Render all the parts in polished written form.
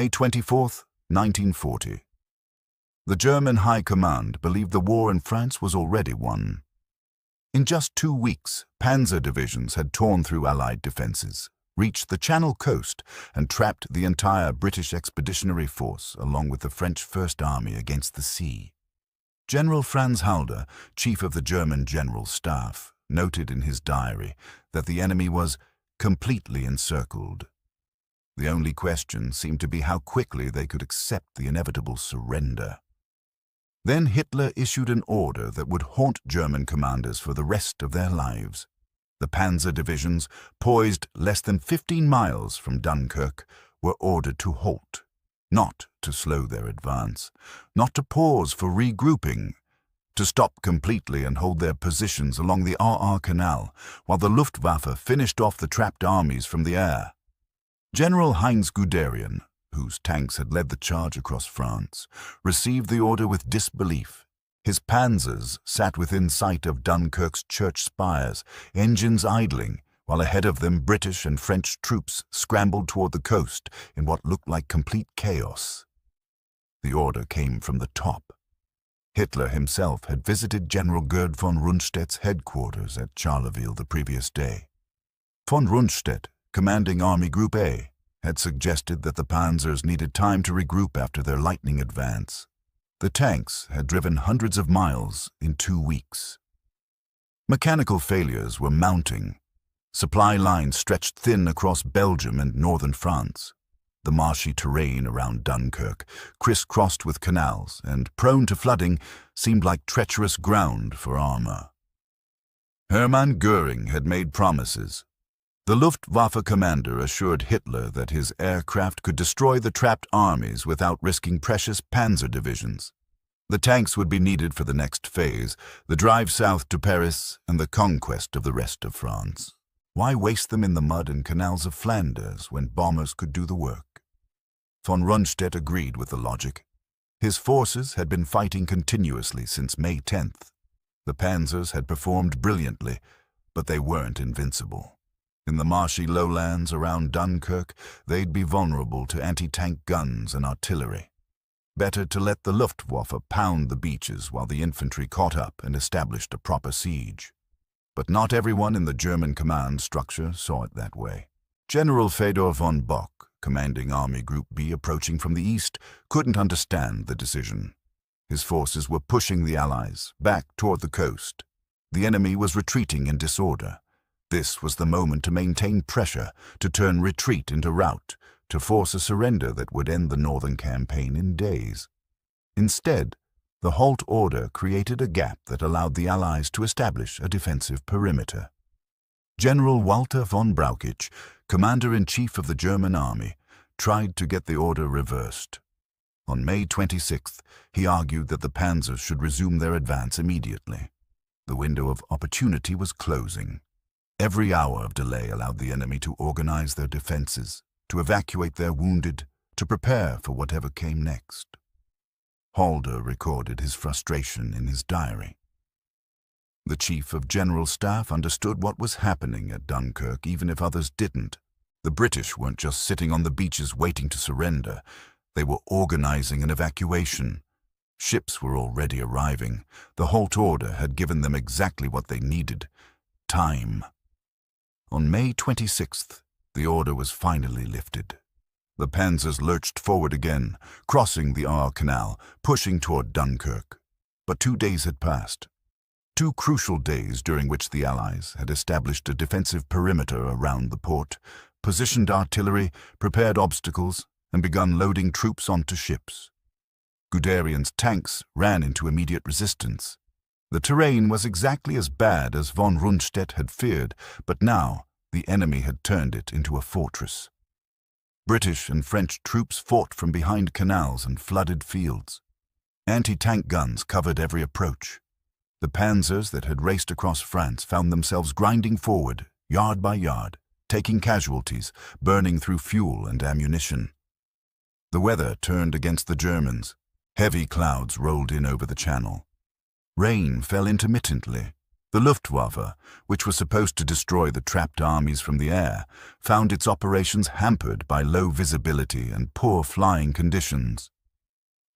May 24, 1940. The German High Command believed the war in France was already won. In just 2 weeks, panzer divisions had torn through Allied defenses, reached the Channel coast, and trapped the entire British Expeditionary Force along with the French First Army against the sea. General Franz Halder, chief of the German General Staff, noted in his diary that the enemy was completely encircled. The only question seemed to be how quickly they could accept the inevitable surrender. Then Hitler issued an order that would haunt German commanders for the rest of their lives. The panzer divisions, poised less than 15 miles from Dunkirk, were ordered to halt, not to slow their advance, not to pause for regrouping, to stop completely and hold their positions along the Canal, while the Luftwaffe finished off the trapped armies from the air. General Heinz Guderian, whose tanks had led the charge across France, received the order with disbelief. His panzers sat within sight of Dunkirk's church spires, engines idling, while ahead of them British and French troops scrambled toward the coast in what looked like complete chaos. The order came from the top. Hitler himself had visited General Gerd von Rundstedt's headquarters at Charleville the previous day. Von Rundstedt, commanding Army Group A, had suggested that the panzers needed time to regroup after their lightning advance. The tanks had driven hundreds of miles in 2 weeks. Mechanical failures were mounting. Supply lines stretched thin across Belgium and northern France. The marshy terrain around Dunkirk, crisscrossed with canals and prone to flooding, seemed like treacherous ground for armor. Hermann Göring had made promises. The Luftwaffe commander assured Hitler that his aircraft could destroy the trapped armies without risking precious panzer divisions. The tanks would be needed for the next phase, the drive south to Paris and the conquest of the rest of France. Why waste them in the mud and canals of Flanders when bombers could do the work? Von Rundstedt agreed with the logic. His forces had been fighting continuously since May 10th. The panzers had performed brilliantly, but they weren't invincible. In the marshy lowlands around Dunkirk, they'd be vulnerable to anti-tank guns and artillery. Better to let the Luftwaffe pound the beaches while the infantry caught up and established a proper siege. But not everyone in the German command structure saw it that way. General Fedor von Bock, commanding Army Group B approaching from the east, couldn't understand the decision. His forces were pushing the Allies back toward the coast. The enemy was retreating in disorder. This was the moment to maintain pressure, to turn retreat into rout, to force a surrender that would end the northern campaign in days. Instead, the Halt order created a gap that allowed the Allies to establish a defensive perimeter. General Walter von Brauchitsch, commander-in-chief of the German army, tried to get the order reversed. On May 26th, he argued that the panzers should resume their advance immediately. The window of opportunity was closing. Every hour of delay allowed the enemy to organize their defenses, to evacuate their wounded, to prepare for whatever came next. Halder recorded his frustration in his diary. The Chief of General Staff understood what was happening at Dunkirk, even if others didn't. The British weren't just sitting on the beaches waiting to surrender. They were organizing an evacuation. Ships were already arriving. The Halt order had given them exactly what they needed: time. On May 26th, the order was finally lifted. The panzers lurched forward again, crossing the Canal, pushing toward Dunkirk. But 2 days had passed. 2 crucial days during which the Allies had established a defensive perimeter around the port, positioned artillery, prepared obstacles, and begun loading troops onto ships. Guderian's tanks ran into immediate resistance. The terrain was exactly as bad as von Rundstedt had feared, but now the enemy had turned it into a fortress. British and French troops fought from behind canals and flooded fields. Anti-tank guns covered every approach. The panzers that had raced across France found themselves grinding forward, yard by yard, taking casualties, burning through fuel and ammunition. The weather turned against the Germans. Heavy clouds rolled in over the Channel. Rain fell intermittently. The Luftwaffe, which was supposed to destroy the trapped armies from the air, found its operations hampered by low visibility and poor flying conditions.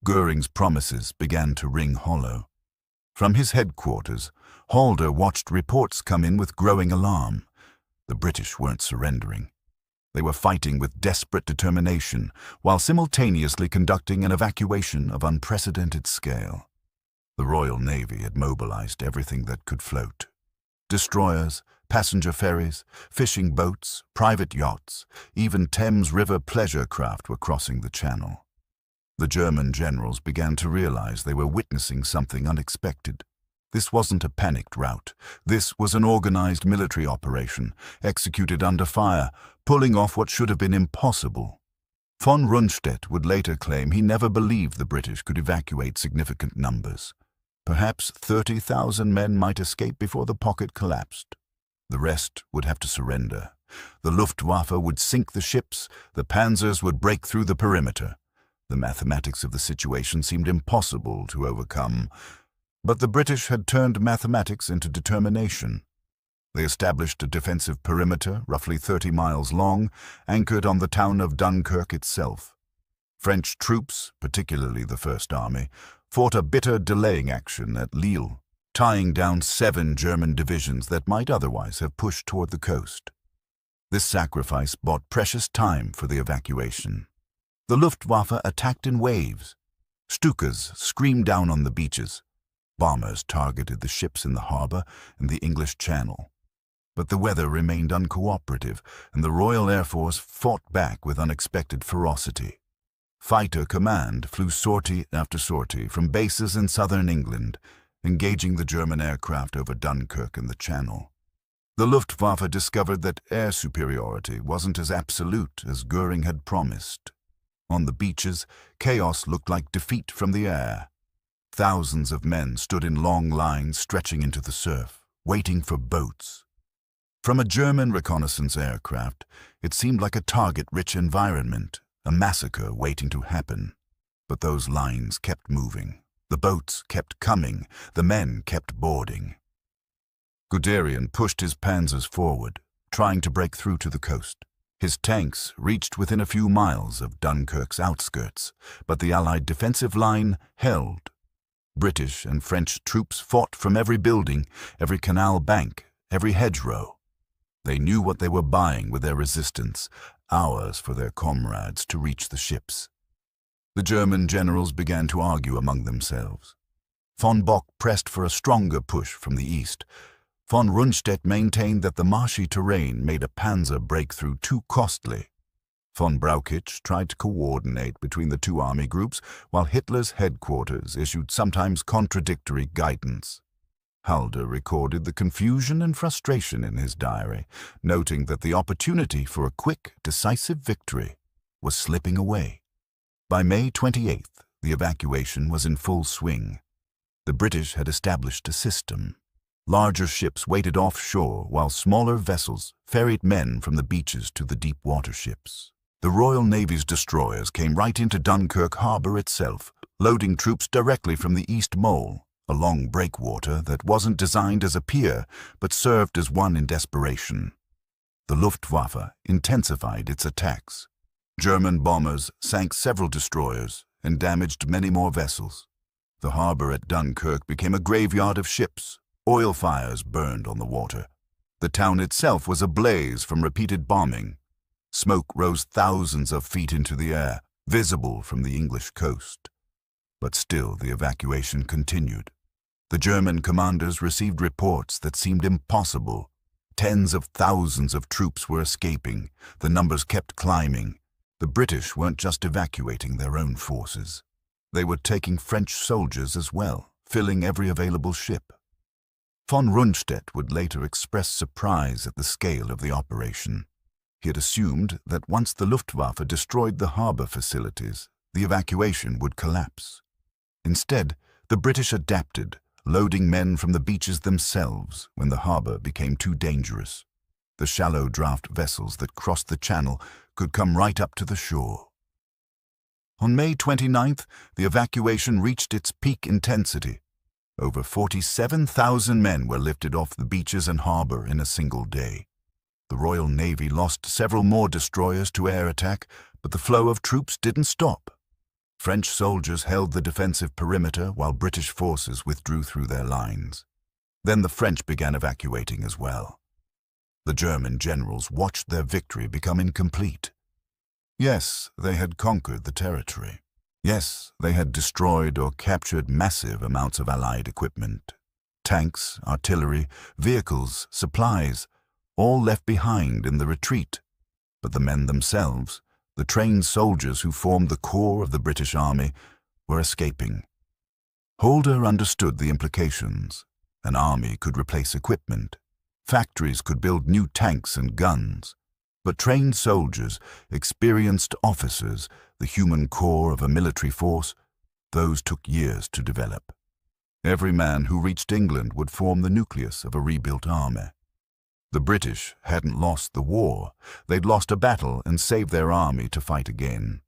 Göring's promises began to ring hollow. From his headquarters, Halt watched reports come in with growing alarm. The British weren't surrendering. They were fighting with desperate determination, while simultaneously conducting an evacuation of unprecedented scale. The Royal Navy had mobilized everything that could float. Destroyers, passenger ferries, fishing boats, private yachts, even Thames River pleasure craft were crossing the channel. The German generals began to realize they were witnessing something unexpected. This wasn't a panicked rout. This was an organized military operation, executed under fire, pulling off what should have been impossible. Von Rundstedt would later claim he never believed the British could evacuate significant numbers. Perhaps 30,000 men might escape before the pocket collapsed. The rest would have to surrender. The Luftwaffe would sink the ships, the panzers would break through the perimeter. The mathematics of the situation seemed impossible to overcome, but the British had turned mathematics into determination. They established a defensive perimeter, roughly 30 miles long, anchored on the town of Dunkirk itself. French troops, particularly the First Army, fought a bitter delaying action at Lille, tying down 7 German divisions that might otherwise have pushed toward the coast. This sacrifice bought precious time for the evacuation. The Luftwaffe attacked in waves. Stukas screamed down on the beaches. Bombers targeted the ships in the harbor and the English Channel. But the weather remained uncooperative, and the Royal Air Force fought back with unexpected ferocity. Fighter Command flew sortie after sortie from bases in southern England, engaging the German aircraft over Dunkirk and the Channel. The Luftwaffe discovered that air superiority wasn't as absolute as Göring had promised. On the beaches, chaos looked like defeat from the air. Thousands of men stood in long lines stretching into the surf, waiting for boats. From a German reconnaissance aircraft, it seemed like a target-rich environment, a massacre waiting to happen. But those lines kept moving. The boats kept coming. The men kept boarding. Guderian pushed his panzers forward, trying to break through to the coast. His tanks reached within a few miles of Dunkirk's outskirts, but the Allied defensive line held. British and French troops fought from every building, every canal bank, every hedgerow. They knew what they were buying with their resistance, hours for their comrades to reach the ships. The German generals began to argue among themselves. Von Bock pressed for a stronger push from the east. Von Rundstedt maintained that the marshy terrain made a panzer breakthrough too costly. Von Brauchitsch tried to coordinate between the two army groups, while Hitler's headquarters issued sometimes contradictory guidance. Halder recorded the confusion and frustration in his diary, noting that the opportunity for a quick, decisive victory was slipping away. By May 28th, the evacuation was in full swing. The British had established a system. Larger ships waited offshore while smaller vessels ferried men from the beaches to the deep water ships. The Royal Navy's destroyers came right into Dunkirk harbor itself, loading troops directly from the East Mole, a long breakwater that wasn't designed as a pier but served as one in desperation. The Luftwaffe intensified its attacks. German bombers sank several destroyers and damaged many more vessels. The harbor at Dunkirk became a graveyard of ships. Oil fires burned on the water. The town itself was ablaze from repeated bombing. Smoke rose thousands of feet into the air, visible from the English coast. But still the evacuation continued. The German commanders received reports that seemed impossible. Tens of thousands of troops were escaping. The numbers kept climbing. The British weren't just evacuating their own forces. They were taking French soldiers as well, filling every available ship. Von Rundstedt would later express surprise at the scale of the operation. He had assumed that once the Luftwaffe destroyed the harbor facilities, the evacuation would collapse. Instead, the British adapted, loading men from the beaches themselves when the harbor became too dangerous. The shallow draft vessels that crossed the channel could come right up to the shore. On May 29th, the evacuation reached its peak intensity. over 47,000 men were lifted off the beaches and harbor in a single day. The Royal Navy lost several more destroyers to air attack, but the flow of troops didn't stop. French soldiers held the defensive perimeter while British forces withdrew through their lines. Then the French began evacuating as well. The German generals watched their victory become incomplete. Yes, they had conquered the territory. Yes, they had destroyed or captured massive amounts of Allied equipment. Tanks, artillery, vehicles, supplies, all left behind in the retreat. But the men themselves, the trained soldiers who formed the core of the British Army, were escaping. Holder understood the implications. An army could replace equipment. Factories could build new tanks and guns. But trained soldiers, experienced officers, the human core of a military force, those took years to develop. Every man who reached England would form the nucleus of a rebuilt army. The British hadn't lost the war. They'd lost a battle and saved their army to fight again.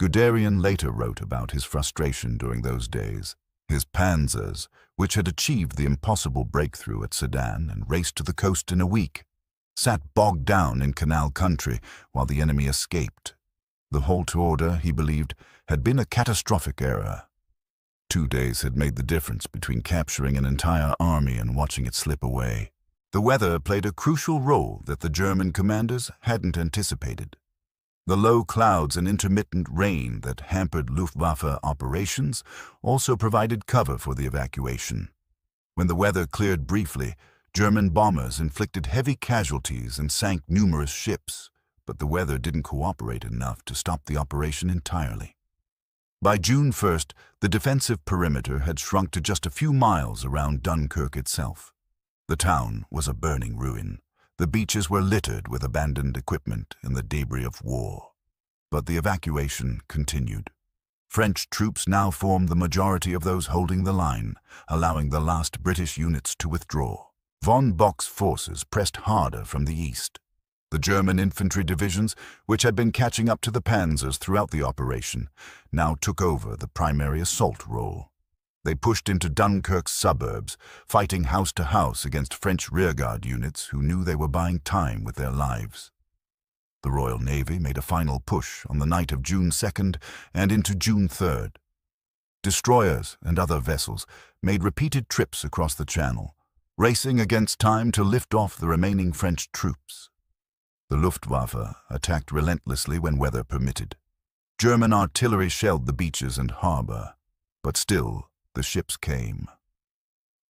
Guderian later wrote about his frustration during those days. His panzers, which had achieved the impossible breakthrough at Sedan and raced to the coast in a week, sat bogged down in canal country while the enemy escaped. The Halt order, he believed, had been a catastrophic error. 2 days had made the difference between capturing an entire army and watching it slip away. The weather played a crucial role that the German commanders hadn't anticipated. The low clouds and intermittent rain that hampered Luftwaffe operations also provided cover for the evacuation. When the weather cleared briefly, German bombers inflicted heavy casualties and sank numerous ships, but the weather didn't cooperate enough to stop the operation entirely. By June 1st, the defensive perimeter had shrunk to just a few miles around Dunkirk itself. The town was a burning ruin. The beaches were littered with abandoned equipment and the debris of war. But the evacuation continued. French troops now formed the majority of those holding the line, allowing the last British units to withdraw. Von Bock's forces pressed harder from the east. The German infantry divisions, which had been catching up to the panzers throughout the operation, now took over the primary assault role. They pushed into Dunkirk's suburbs, fighting house to house against French rearguard units who knew they were buying time with their lives. The Royal Navy made a final push on the night of June 2nd and into June 3rd. Destroyers and other vessels made repeated trips across the Channel, racing against time to lift off the remaining French troops. The Luftwaffe attacked relentlessly when weather permitted. German artillery shelled the beaches and harbor, but still the ships came.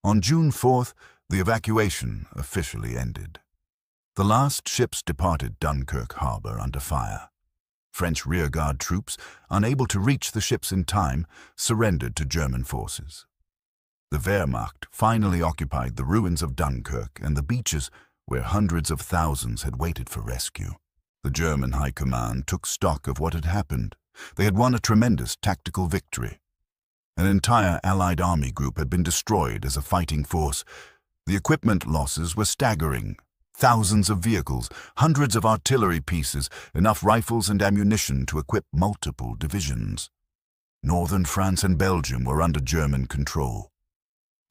On June 4th, the evacuation officially ended. The last ships departed Dunkirk harbor under fire. French rearguard troops, unable to reach the ships in time, surrendered to German forces. The Wehrmacht finally occupied the ruins of Dunkirk and the beaches where hundreds of thousands had waited for rescue. The German High Command took stock of what had happened. They had won a tremendous tactical victory. An entire Allied army group had been destroyed as a fighting force. The equipment losses were staggering. Thousands of vehicles, hundreds of artillery pieces, enough rifles and ammunition to equip multiple divisions. Northern France and Belgium were under German control.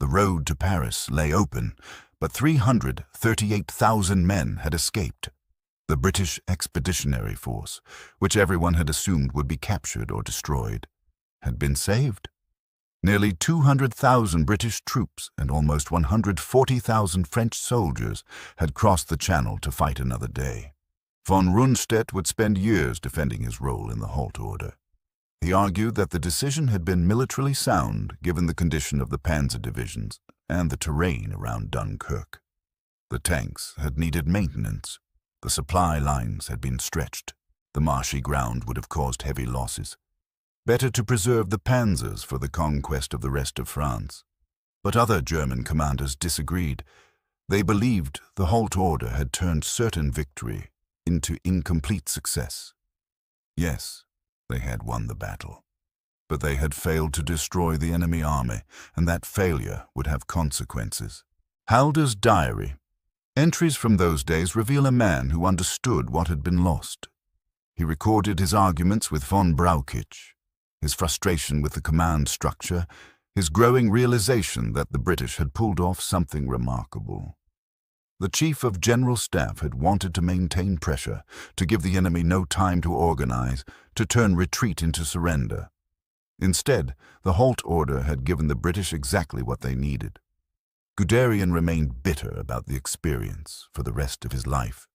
The road to Paris lay open, but 338,000 men had escaped. The British Expeditionary Force, which everyone had assumed would be captured or destroyed, had been saved. Nearly 200,000 British troops and almost 140,000 French soldiers had crossed the Channel to fight another day. Von Rundstedt would spend years defending his role in the Halt order. He argued that the decision had been militarily sound given the condition of the panzer divisions and the terrain around Dunkirk. The tanks had needed maintenance. The supply lines had been stretched. The marshy ground would have caused heavy losses. Better to preserve the panzers for the conquest of the rest of France. But other German commanders disagreed. They believed the Halt order had turned certain victory into incomplete success. Yes, they had won the battle, but they had failed to destroy the enemy army, and that failure would have consequences. Halder's diary. Entries from those days reveal a man who understood what had been lost. He recorded his arguments with von Brauchitsch, his frustration with the command structure, his growing realization that the British had pulled off something remarkable. The Chief of General Staff had wanted to maintain pressure, to give the enemy no time to organize, to turn retreat into surrender. Instead, the Halt order had given the British exactly what they needed. Guderian remained bitter about the experience for the rest of his life.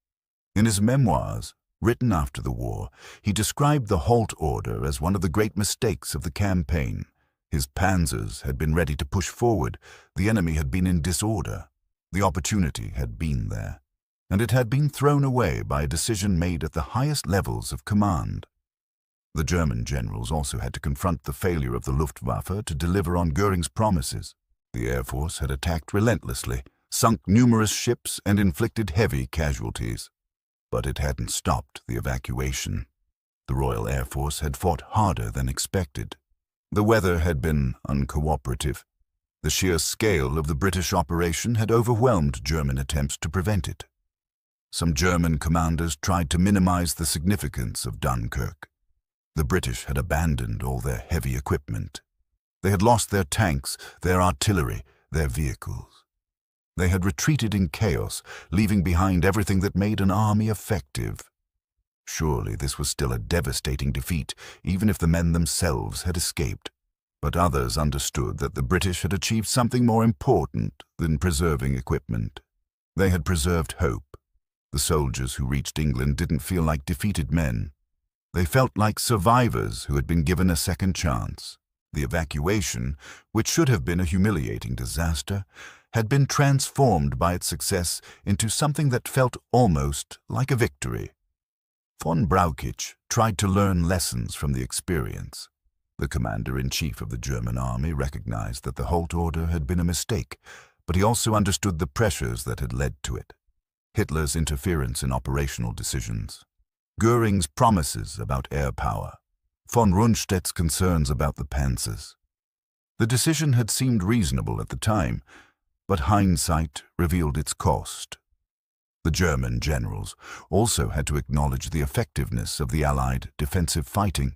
In his memoirs, written after the war, he described the Halt order as one of the great mistakes of the campaign. His panzers had been ready to push forward, the enemy had been in disorder. The opportunity had been there, and it had been thrown away by a decision made at the highest levels of command. The German generals also had to confront the failure of the Luftwaffe to deliver on Göring's promises. The Air Force had attacked relentlessly, sunk numerous ships, and inflicted heavy casualties. But it hadn't stopped the evacuation. The Royal Air Force had fought harder than expected. The weather had been uncooperative. The sheer scale of the British operation had overwhelmed German attempts to prevent it. Some German commanders tried to minimize the significance of Dunkirk. The British had abandoned all their heavy equipment. They had lost their tanks, their artillery, their vehicles. They had retreated in chaos, leaving behind everything that made an army effective. Surely this was still a devastating defeat, even if the men themselves had escaped. But others understood that the British had achieved something more important than preserving equipment. They had preserved hope. The soldiers who reached England didn't feel like defeated men. They felt like survivors who had been given a second chance. The evacuation, which should have been a humiliating disaster, had been transformed by its success into something that felt almost like a victory. Von Brauchitsch tried to learn lessons from the experience. The commander-in-chief of the German army recognized that the Halt order had been a mistake, but he also understood the pressures that had led to it. Hitler's interference in operational decisions, Göring's promises about air power, von Rundstedt's concerns about the panzers. The decision had seemed reasonable at the time, but hindsight revealed its cost. The German generals also had to acknowledge the effectiveness of the Allied defensive fighting.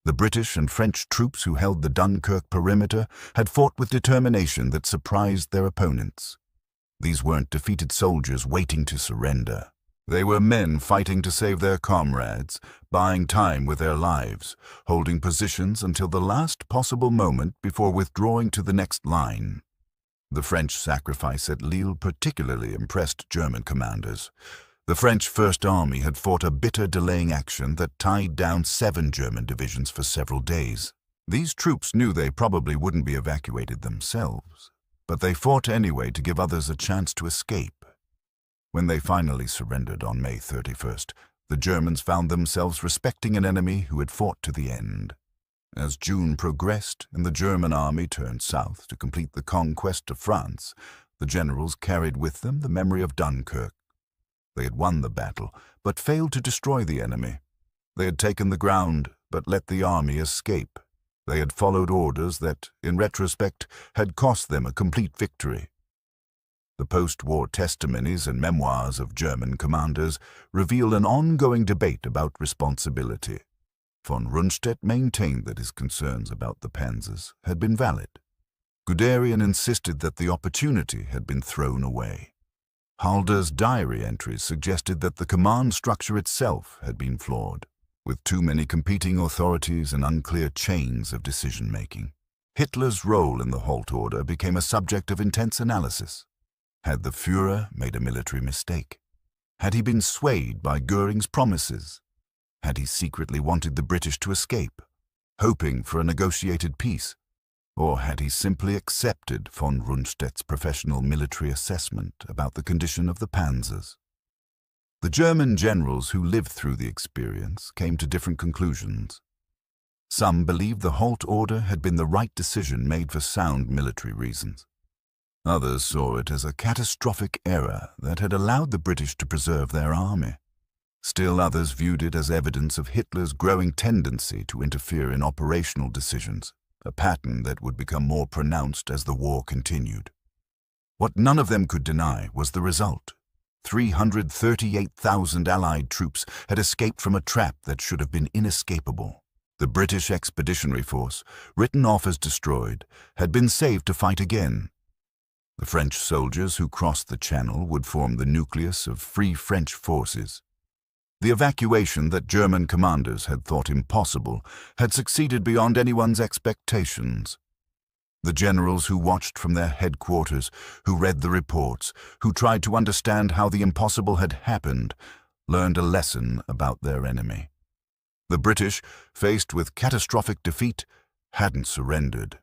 The British and French troops who held the Dunkirk perimeter had fought with determination that surprised their opponents. These weren't defeated soldiers waiting to surrender. They were men fighting to save their comrades, buying time with their lives, holding positions until the last possible moment before withdrawing to the next line. The French sacrifice at Lille particularly impressed German commanders. The French First Army had fought a bitter delaying action that tied down 7 German divisions for several days. These troops knew they probably wouldn't be evacuated themselves, but they fought anyway to give others a chance to escape. When they finally surrendered on May 31st, the Germans found themselves respecting an enemy who had fought to the end. As June progressed and the German army turned south to complete the conquest of France, the generals carried with them the memory of Dunkirk. They had won the battle, but failed to destroy the enemy. They had taken the ground, but let the army escape. They had followed orders that, in retrospect, had cost them a complete victory. The post-war testimonies and memoirs of German commanders reveal an ongoing debate about responsibility. Von Rundstedt maintained that his concerns about the panzers had been valid. Guderian insisted that the opportunity had been thrown away. Halder's diary entries suggested that the command structure itself had been flawed, with too many competing authorities and unclear chains of decision-making. Hitler's role in the Halt order became a subject of intense analysis. Had the Führer made a military mistake? Had he been swayed by Göring's promises? Had he secretly wanted the British to escape, hoping for a negotiated peace? Or had he simply accepted von Rundstedt's professional military assessment about the condition of the panzers? The German generals who lived through the experience came to different conclusions. Some believed the Halt order had been the right decision made for sound military reasons. Others saw it as a catastrophic error that had allowed the British to preserve their army. Still others viewed it as evidence of Hitler's growing tendency to interfere in operational decisions, a pattern that would become more pronounced as the war continued. What none of them could deny was the result. 338,000 Allied troops had escaped from a trap that should have been inescapable. The British Expeditionary Force, written off as destroyed, had been saved to fight again. The French soldiers who crossed the Channel would form the nucleus of Free French forces. The evacuation that German commanders had thought impossible had succeeded beyond anyone's expectations. The generals who watched from their headquarters, who read the reports, who tried to understand how the impossible had happened, learned a lesson about their enemy. The British, faced with catastrophic defeat, hadn't surrendered.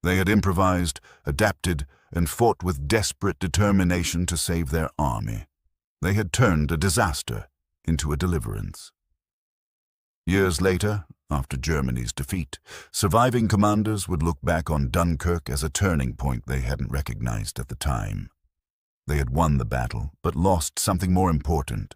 They had improvised, adapted, and fought with desperate determination to save their army. They had turned a disaster into a deliverance. Years later, after Germany's defeat, surviving commanders would look back on Dunkirk as a turning point they hadn't recognized at the time. They had won the battle, but lost something more important: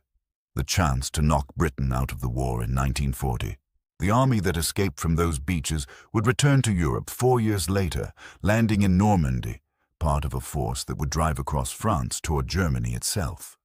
the chance to knock Britain out of the war in 1940. The army that escaped from those beaches would return to Europe 4 years later, landing in Normandy, part of a force that would drive across France toward Germany itself.